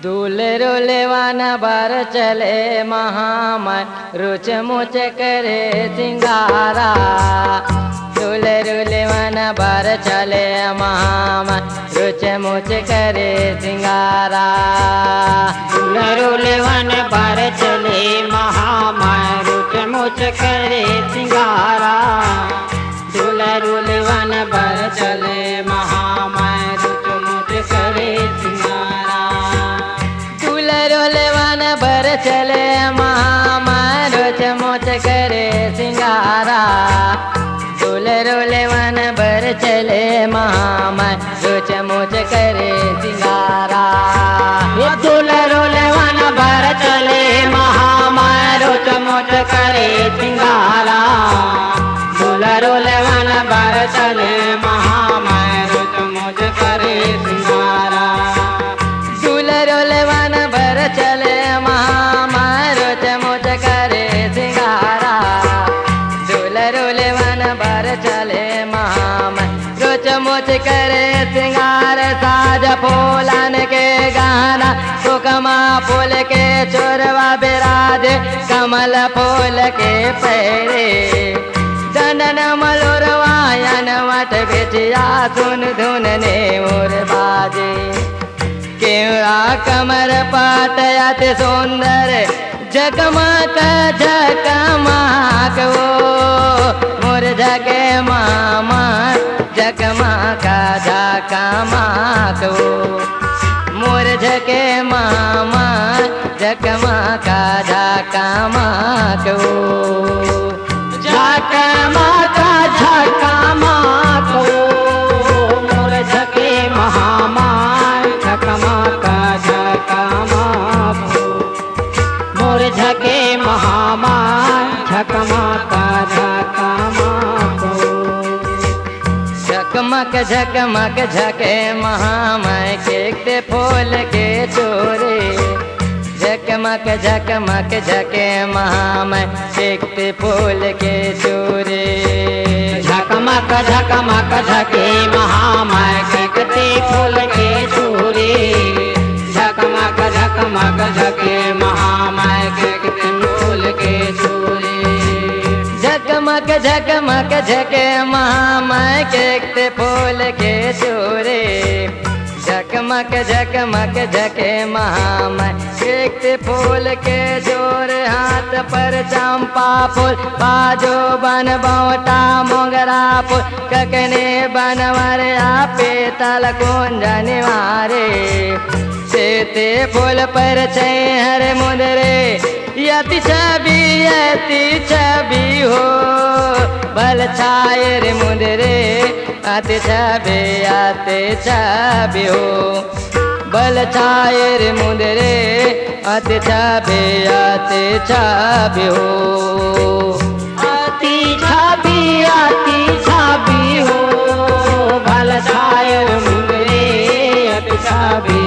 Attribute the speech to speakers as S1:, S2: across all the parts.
S1: दूल्हे रोले वाना बार चले महामन रुच मुच करे सिंगारा। दूल्हे रोले वाना बार चले महामन रुच मुच करे सिंगारा।
S2: दूल्हे रोले वन बार चले महामन रुच मुच करे सिंगारा। दूल्हे रोले वन बार चले महामन रुच मुच करे सिंगारा।
S1: रोले वन भर चले महामन रुच मुच करे सिंगारा। दूल्हे रोले वन भर चले महामन रुच मुच करे सिंगारा।
S2: दूल्हे रोले वन भर चले महामन रुच मुच करे सिंगारा। दूल्हे रोले वन भर चले महामन रुच मुच करे सिंगारा।
S1: दूल्हे रोले वन भर चले महामन रुच मुच करे सिंगारा। दूल्हे रोले वन भर चले महामन रुच मुच करे सिंगार। साज फूलन के गाना सुकमा फूल के चोरवा बिराजे कमल फूल के पैरे। चंदन मलुरवायन वट बिछिया सुन धुन ने मोर बाजे। केवड़ा कमर पाट अति सुंदर जगमग जगमग वो मोर जगे मामा जगमग जगमग वो मोर जगे मामा जगमग जगमग वो
S2: झकमक झकमक मोर झके महामान। झकमक झकमक मोर झके महामान। झकमक झकमक
S1: झकमक झकमक झके महामय के फूल के चोरे। झकमक झकमक झके महामय के फूल के चोरे।
S2: झकमक झकमक झके महामय के फूल के चोरे। झकमक झकमक झके महामय के फूल के चोरे।
S1: झकमक झकमक झके महामय के फूल के चोरे। झकमक झकमक झके महामय के फूल के जोरे। हाथ पर चंपा फूल बाजो बन बौटा मोगरा फूल ककने बनवर आपे तल कुंज निवारे। सेते फूल पर छै हर मुदरे यति छवि हो बल छायर मुदरे अति छवि हो बल छायर मुदरे अति छवि हो।
S2: अति छवि हो भल छायर मुदरे अति छवि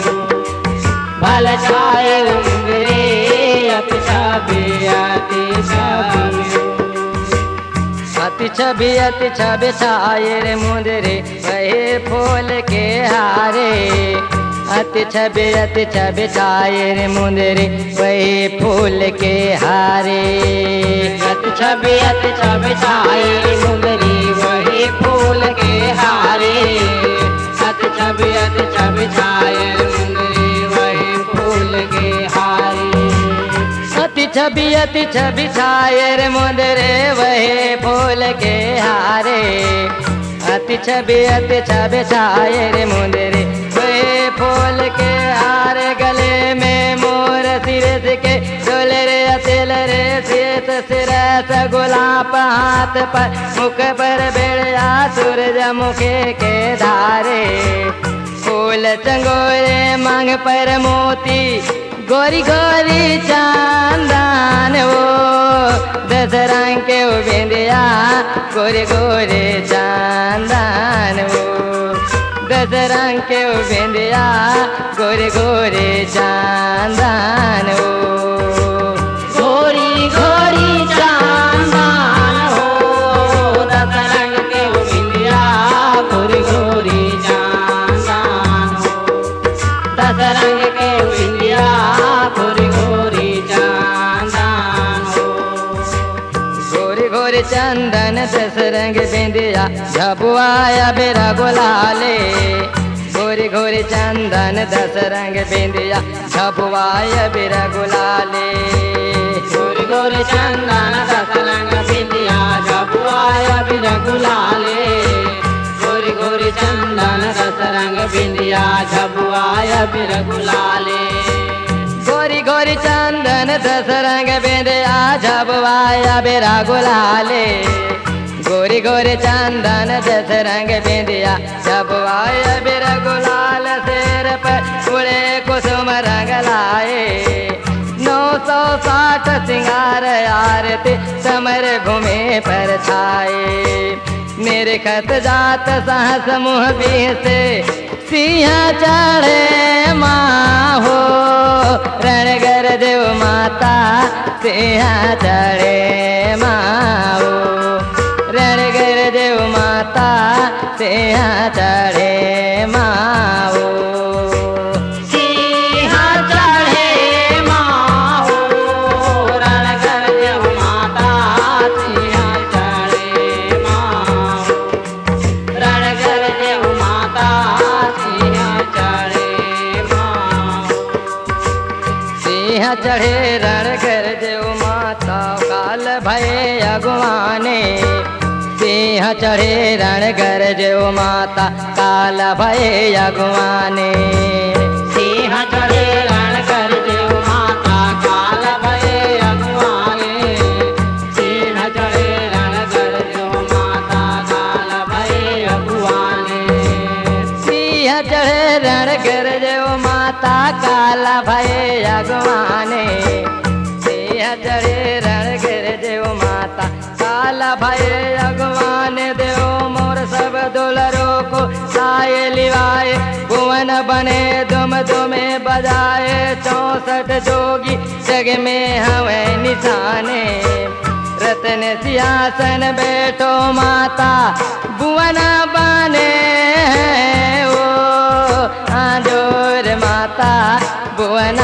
S2: हो भल छायर मुदरे अति छवि
S1: अति छवि छायर मुदरे वहे फूल के हारे। अति छवि छायर मुदरे वही फूल के हारे।
S2: अति छवि छायर मुदरे वही फूल के हारे। अति छवि छायर मुदरे वही फूल के हारे।
S1: अति छवि छायर मुदरे वही फूल के हारे। अति छवि छायर मुदरे वही फूल के हारे। गले में मोर सिरस के डोले रे तिल रे शीत सिरस गुलाब हाथ पर मुख पर बेड़िया सूरज मुखे के धारे। फूल चंगोरे मांग पर मोती गोरी गोरी चांदन वो 10 रंग के बिंदिया गोरे गोरे चांदन वो 10 रंग के बिंदिया गोरे गोरे चांदन वो
S2: गोरी गोरी चांदन हो 10 रंग के बिंदिया गोरी गोरी चांदन हो दस रंग के बिंदिया गोरी गोरी चंदन हो।
S1: गोरी गोरी चंदन दस रंग बिंदिया झबुआया बेरा गुलाले। गोरी गोरी चंदन दस रंग बिंदिया झबुआया बेरा गुलाले।
S2: गोरी गोरी चंदन दस रंग बिंदिया झबुआया बेरा गुलाले। गोरी गोरी चंदन दस रंग बिंदिया झबुआया बेरा गुलाले।
S1: गोरी गोरी चंदन दस रंग बिंदिया झबुआया बेरा गुलाले। गोरी गोरी चंदन दस रंग बिंदिया झबुआया बेरा गुलाल। सिर पर उड़े कुसुम रंग लाए 960 सिंगार आरती समर घूमे पर छाए। मेरे खत जात सहस मुँह से सिंह चढ़े माँ हो। रणगर देव माता सिंह चढ़े माँ हो। रणगर देव माता सिंह चढ़े माँ हो।
S2: सिंह चढ़े माँ हो। रणगर देव माता सिंह चढ़े माँ हो। रणगर देव माता सिंह चढ़े माँ हो।
S1: सिंह चढ़े रणगर देव माता काल भय अगवाने। सिंह चढ़े रणगर देव माता काल भय अगवाने।
S2: सिंह चढ़े रणगर देव माता काल भय अगवाने। सिंह चढ़े रणगर देव माता काल भय अगवाने।
S1: सिंह चढ़े रणगर देव माता काल भय अगवाने। सिंह चढ़े रणगर देव माता काल भय अगवाने। देव मोर सब दुलरो को साए लिवाए भुवन बने दुम दुमे बजाए। 64 जोगी जग में हमें निशाने। रतन सिंहासन बैठो माता भुवन बने ओ। आजोर माता भुवन